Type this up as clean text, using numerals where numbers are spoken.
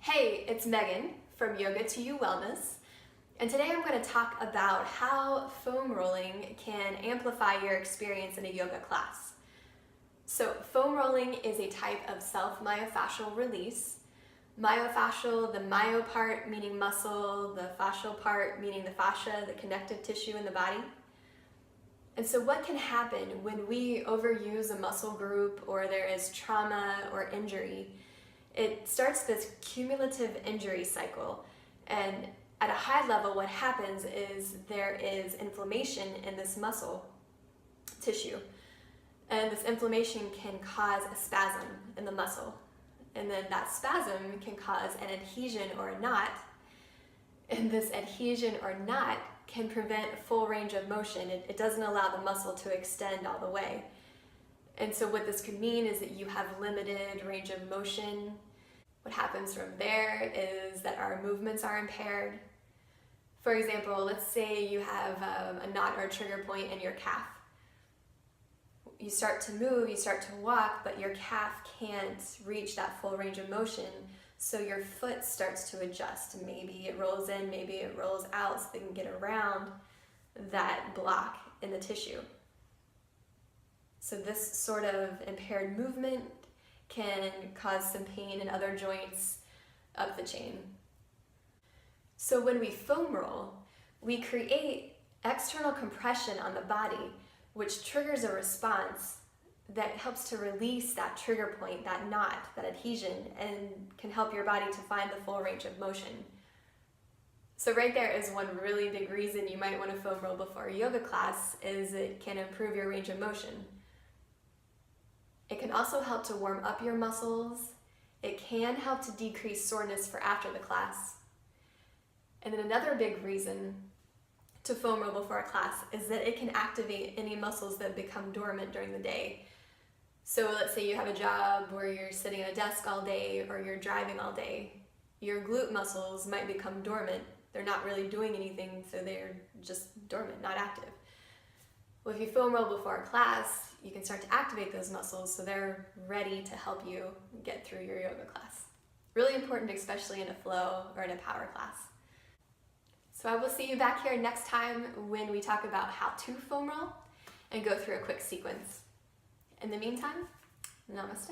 Hey, it's Megan from Yoga to You Wellness, and today I'm going to talk about how foam rolling can amplify your experience in a yoga class. So foam rolling is a type of self myofascial release. Myofascial, the myo part meaning muscle, the fascial part meaning the fascia, the connective tissue in the body. And so what can happen when we overuse a muscle group or there is trauma or injury? It starts this cumulative injury cycle, and at a high level what happens is there is inflammation in this muscle tissue, and this inflammation can cause a spasm in the muscle, and then that spasm can cause an adhesion or a knot, and this adhesion or knot can prevent full range of motion. It doesn't allow the muscle to extend all the way. And so what this could mean is that you have limited range of motion. What happens from there is that our movements are impaired. For example, let's say you have a knot or a trigger point in your calf. You start to move, you start to walk, but your calf can't reach that full range of motion, so your foot starts to adjust. Maybe it rolls in, maybe it rolls out, so they can get around that block in the tissue. So this sort of impaired movement can cause some pain in other joints up the chain. So when we foam roll, we create external compression on the body, which triggers a response that helps to release that trigger point, that knot, that adhesion, and can help your body to find the full range of motion. So right there is one really big reason you might want to foam roll before a yoga class, is it can improve your range of motion. It can also help to warm up your muscles. It can help to decrease soreness for after the class. And then another big reason to foam roll before a class is that it can activate any muscles that become dormant during the day. So let's say you have a job where you're sitting at a desk all day or you're driving all day. Your glute muscles might become dormant. They're not really doing anything, so they're just dormant, not active. Well, if you foam roll before a class, you can start to activate those muscles so they're ready to help you get through your yoga class. Really important, especially in a flow or in a power class. So I will see you back here next time when we talk about how to foam roll and go through a quick sequence. In the meantime, namaste.